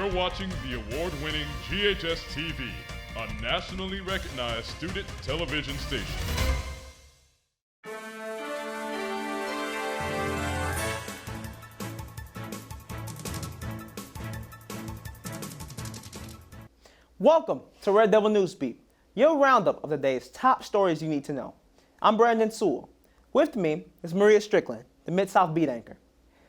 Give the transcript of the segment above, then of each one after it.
You're watching the award-winning GHS-TV, a nationally recognized student television station. Welcome to Red Devil Newsbeat, your roundup of the day's top stories you need to know. I'm Brandon Sewell. With me is Maria Strickland, the Mid-South beat anchor.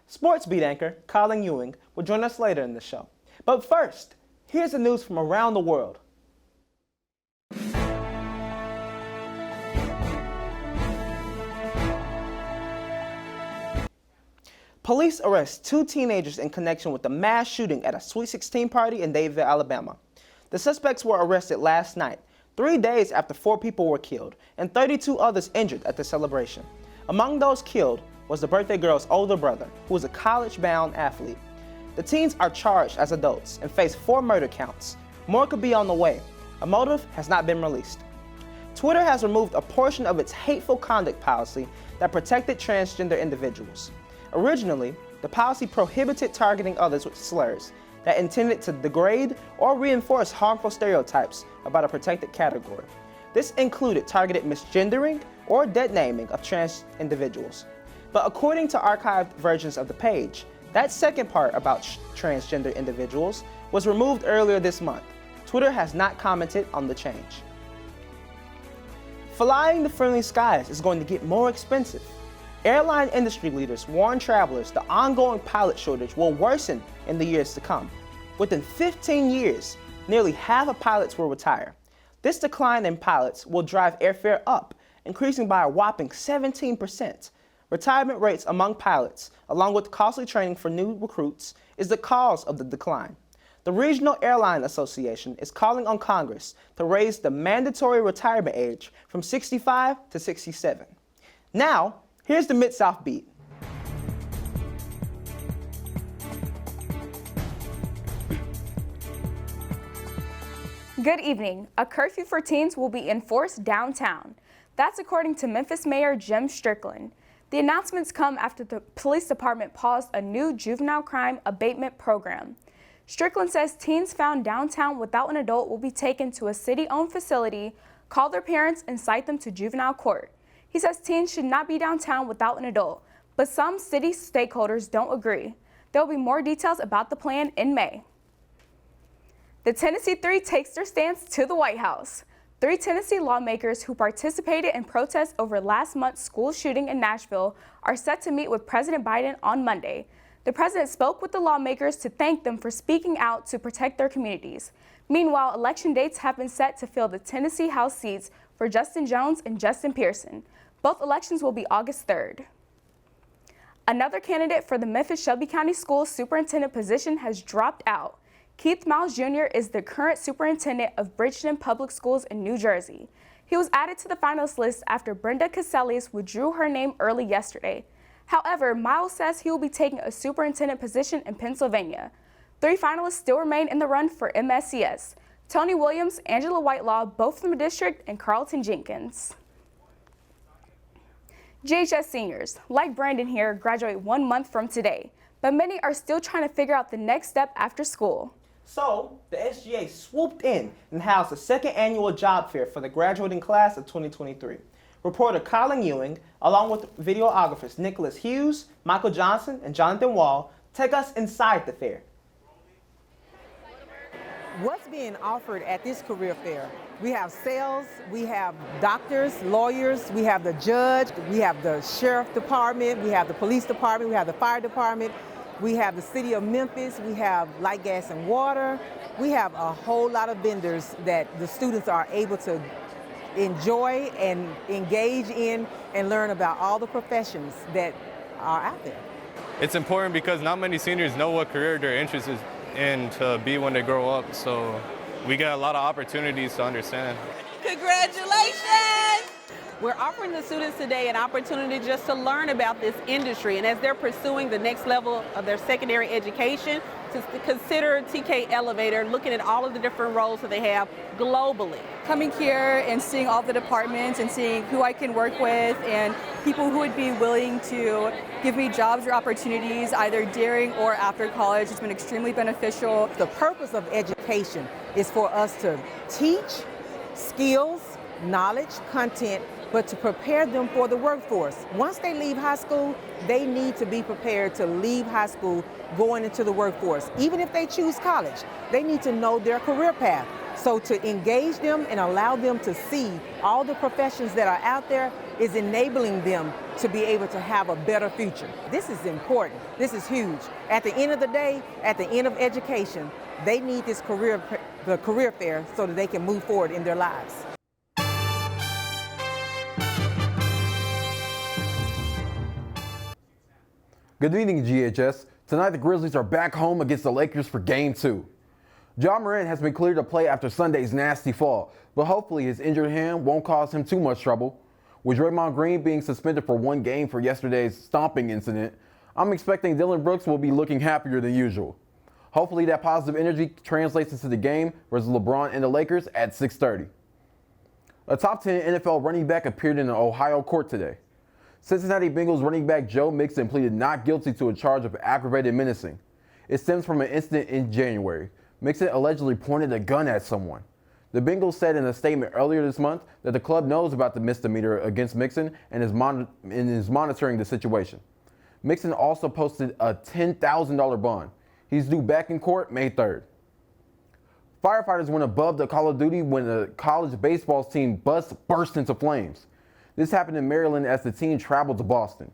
Sports beat anchor Colin Ewing will join us later in the show. But first, here's the news from around the world. Police arrest 2 teenagers in connection with the mass shooting at a Sweet 16 party in Dadeville, Alabama. The suspects were arrested last night, 3 days after 4 people were killed and 32 others injured at the celebration. Among those killed was the birthday girl's older brother, who was a college-bound athlete. The teens are charged as adults and face 4 murder counts. More could be on the way. A motive has not been released. Twitter has removed a portion of its hateful conduct policy that protected transgender individuals. Originally, the policy prohibited targeting others with slurs that intended to degrade or reinforce harmful stereotypes about a protected category. This included targeted misgendering or dead naming of trans individuals. But according to archived versions of the page, that second part about transgender individuals was removed earlier this month. Twitter has not commented on the change. Flying the friendly skies is going to get more expensive. Airline industry leaders warn travelers the ongoing pilot shortage will worsen in the years to come. Within 15 years, nearly half of pilots will retire. This decline in pilots will drive airfare up, increasing by a whopping 17%. Retirement rates among pilots, along with costly training for new recruits, is the cause of the decline. The Regional Airline Association is calling on Congress to raise the mandatory retirement age from 65 to 67. Now, here's the Mid-South beat. Good evening. A curfew for teens will be enforced downtown. That's according to Memphis Mayor Jim Strickland. The announcements come after the police department paused a new juvenile crime abatement program. Strickland says teens found downtown without an adult will be taken to a city-owned facility, call their parents, and cite them to juvenile court. He says teens should not be downtown without an adult, but some city stakeholders don't agree. There will be more details about the plan in May. The Tennessee Three takes their stance to the White House. 3 Tennessee lawmakers who participated in protests over last month's school shooting in Nashville are set to meet with President Biden on Monday. The president spoke with the lawmakers to thank them for speaking out to protect their communities. Meanwhile, election dates have been set to fill the Tennessee House seats for Justin Jones and Justin Pearson. Both elections will be August 3rd. Another candidate for the Memphis Shelby County Schools superintendent position has dropped out. Keith Miles Jr. is the current superintendent of Bridgeton Public Schools in New Jersey. He was added to the finalist list after Brenda Casellis withdrew her name early yesterday. However, Miles says he will be taking a superintendent position in Pennsylvania. 3 finalists still remain in the run for MSCS: Tony Williams, Angela Whitelaw, both from the district, and Carlton Jenkins. GHS seniors, like Brandon here, graduate 1 month from today, but many are still trying to figure out the next step after school. So, the SGA swooped in and housed the 2nd annual job fair for the graduating class of 2023. Reporter Colin Ewing, along with videographers Nicholas Hughes, Michael Johnson, and Jonathan Wall, take us inside the fair. What's being offered at this career fair? We have sales, we have doctors, lawyers, we have the judge, we have the sheriff department, we have the police department, we have the fire department, we have the city of Memphis, we have light, gas, and water. We have a whole lot of vendors that the students are able to enjoy and engage in and learn about all the professions that are out there. It's important because not many seniors know what career they're interested in to be when they grow up, so we get a lot of opportunities to understand. Congratulations! We're offering the students today an opportunity just to learn about this industry, and as they're pursuing the next level of their secondary education, to consider TK Elevator, looking at all of the different roles that they have globally. Coming here and seeing all the departments and seeing who I can work with and people who would be willing to give me jobs or opportunities either during or after college has been extremely beneficial. The purpose of education is for us to teach skills, knowledge, content, but to prepare them for the workforce. Once they leave high school, they need to be prepared to leave high school going into the workforce. Even if they choose college, they need to know their career path. So to engage them and allow them to see all the professions that are out there is enabling them to be able to have a better future. This is important. This is huge. At the end of the day, at the end of education, they need this the career fair so that they can move forward in their lives. Good evening, GHS. Tonight, the Grizzlies are back home against the Lakers for Game 2. Ja Morant has been cleared to play after Sunday's nasty fall, but hopefully his injured hand won't cause him too much trouble. With Draymond Green being suspended for 1 game for yesterday's stomping incident, I'm expecting Dillon Brooks will be looking happier than usual. Hopefully that positive energy translates into the game versus LeBron and the Lakers at 6:30. A top 10 NFL running back appeared in an Ohio court today. Cincinnati Bengals running back Joe Mixon pleaded not guilty to a charge of aggravated menacing. It stems from an incident in January. Mixon allegedly pointed a gun at someone. The Bengals said in a statement earlier this month that the club knows about the misdemeanor against Mixon and is monitoring the situation. Mixon also posted a $10,000 bond. He's due back in court May 3rd. Firefighters went above the Call of Duty when the college baseball team bus burst into flames. This happened in Maryland as the team traveled to Boston.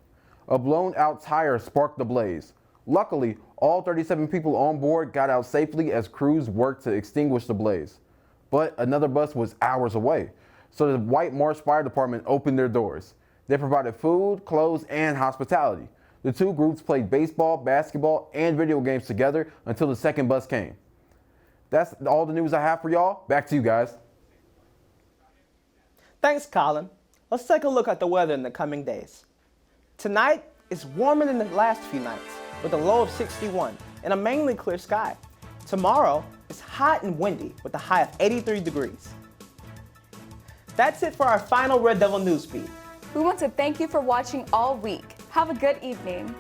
A blown-out tire sparked the blaze. Luckily, all 37 people on board got out safely as crews worked to extinguish the blaze. But another bus was hours away, so the White Marsh Fire Department opened their doors. They provided food, clothes, and hospitality. The two groups played baseball, basketball, and video games together until the second bus came. That's all the news I have for y'all. Back to you guys. Thanks, Colin. Let's take a look at the weather in the coming days. Tonight is warmer than the last few nights, with a low of 61 and a mainly clear sky. Tomorrow is hot and windy with a high of 83 degrees. That's it for our final Red Devil News Feed. We want to thank you for watching all week. Have a good evening.